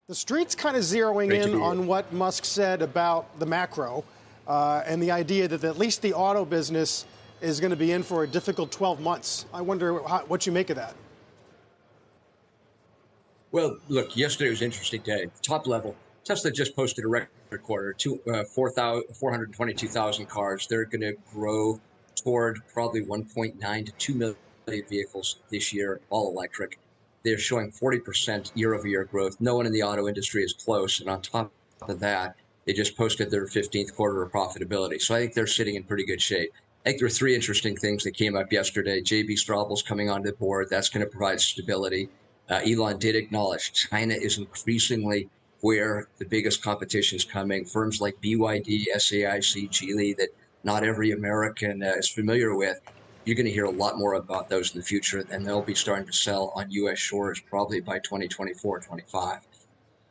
The street's kind of zeroing in on what Musk said about the macro and the idea that at least the auto business is going to be in for a difficult 12 months. I wonder what you make of that. Well, look, yesterday was an interesting day. Top level, Tesla just posted a record quarter, 422,000 cars. They're going to grow toward probably 1.9 to 2 million vehicles this year, all electric. They're showing 40% year-over-year growth. No one in the auto industry is close. And on top of that, they just posted their 15th quarter of profitability. So I think they're sitting in pretty good shape. I think there are three interesting things that came up yesterday. JB Straubel's coming onto the board. That's going to provide stability. Elon did acknowledge China is increasingly where the biggest competition is coming. Firms like BYD, SAIC, Geely that not every American is familiar with. You're going to hear a lot more about those in the future, and they'll be starting to sell on U.S. shores probably by 2024, 25.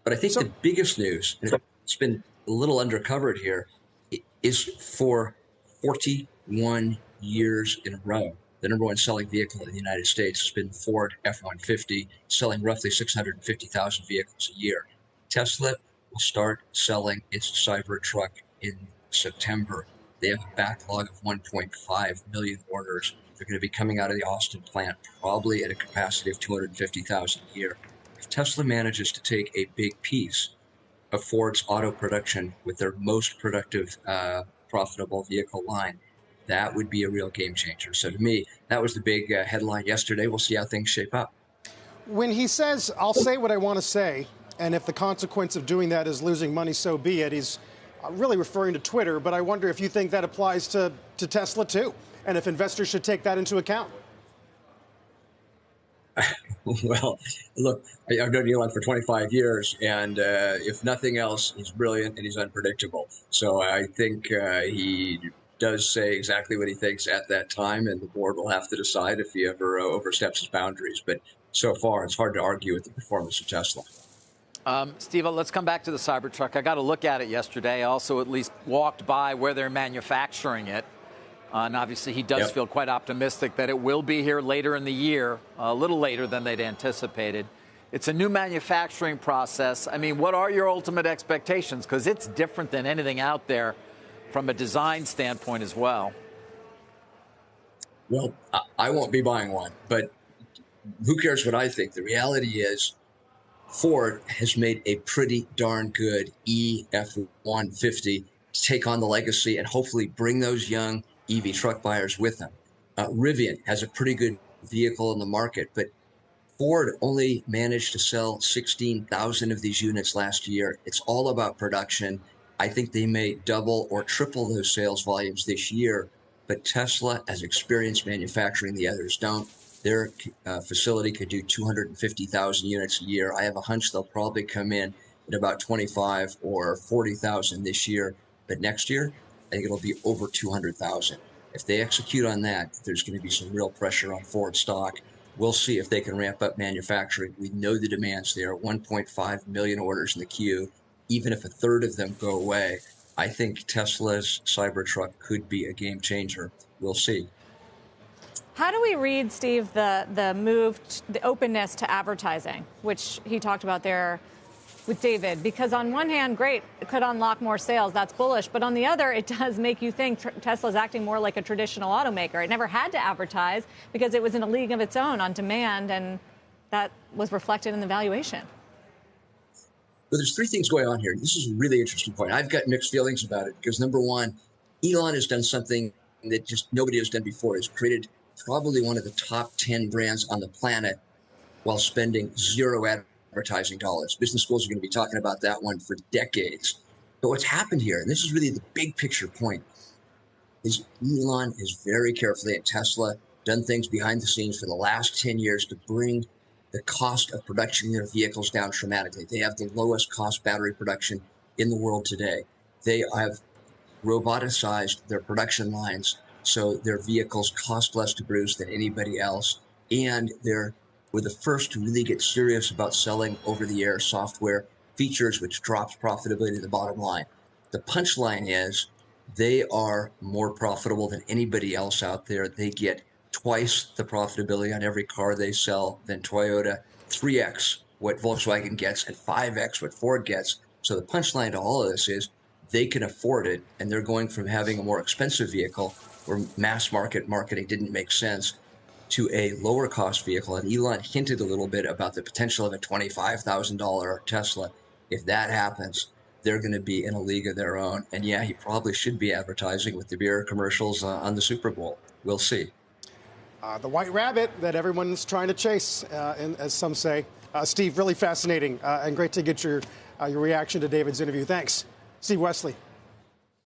But I think the biggest news, and it's been a little undercovered here, is for 41 years in a row, the number one selling vehicle in the United States has been Ford F-150, selling roughly 650,000 vehicles a year. Tesla will start selling its Cybertruck in September. They have a backlog of 1.5 million orders. They're going to be coming out of the Austin plant probably at a capacity of 250,000 a year. If Tesla manages to take a big piece of Ford's auto production with their most productive, profitable vehicle line, that would be a real game changer. So to me, that was the big headline yesterday. We'll see how things shape up. When he says, I'll say what I want to say, and if the consequence of doing that is losing money, so be it, he's really referring to Twitter, but I wonder if you think that applies to Tesla too, and if investors should take that into account. Well, look, I've known Elon for 25 years, and if nothing else, he's brilliant and he's unpredictable. So I think he does say exactly what he thinks at that time, and the board will have to decide if he ever oversteps his boundaries. But so far, it's hard to argue with the performance of Tesla. Steve, let's come back to the Cybertruck. I got to look at it yesterday. I also at least walked by where they're manufacturing it. And obviously, he does feel quite optimistic that it will be here later in the year, a little later than they'd anticipated. It's a new manufacturing process. I mean, what are your ultimate expectations? Because it's different than anything out there from a design standpoint as well. Well, I won't be buying one, but who cares what I think? The reality is Ford has made a pretty darn good F-150 to take on the legacy and hopefully bring those young EV truck buyers with them. Rivian has a pretty good vehicle in the market, but Ford only managed to sell 16,000 of these units last year. It's all about production. I think they may double or triple those sales volumes this year, but Tesla has experienced manufacturing, the others don't. Their facility could do 250,000 units a year. I have a hunch they'll probably come in at about 25 or 40,000 this year. But next year, I think it'll be over 200,000. If they execute on that, there's going to be some real pressure on Ford stock. We'll see if they can ramp up manufacturing. We know the demand's there, 1.5 million orders in the queue. Even if a third of them go away, I think Tesla's Cybertruck could be a game changer. We'll see. How do we read, Steve, the move, the openness to advertising, which he talked about there with David? Because on one hand, great, it could unlock more sales. That's bullish. But on the other, it does make you think Tesla's acting more like a traditional automaker. It never had to advertise because it was in a league of its own on demand, and that was reflected in the valuation. But there's three things going on here. This is a really interesting point. I've got mixed feelings about it because, number one, Elon has done something that just nobody has done before. He's created probably one of the top 10 brands on the planet while spending zero advertising dollars. Business schools are going to be talking about that one for decades. But what's happened here, and this is really the big picture point, is Elon has very carefully at Tesla done things behind the scenes for the last 10 years to bring the cost of production of their vehicles down dramatically. They have the lowest cost battery production in the world today. They have roboticized their production lines so their vehicles cost less to produce than anybody else. And they're the first to really get serious about selling over-the-air software features, which drops profitability to the bottom line. The punchline is they are more profitable than anybody else out there. They get twice the profitability on every car they sell than Toyota, 3x what Volkswagen gets and 5x what Ford gets. So the punchline to all of this is they can afford it, and they're going from having a more expensive vehicle where mass market marketing didn't make sense to a lower cost vehicle. And Elon hinted a little bit about the potential of a $25,000 Tesla. If that happens, they're going to be in a league of their own. And yeah, he probably should be advertising with the beer commercials on the Super Bowl. We'll see. The white rabbit that everyone's trying to chase, and as some say. Steve, really fascinating and great to get your reaction to David's interview. Thanks. Steve Wesley.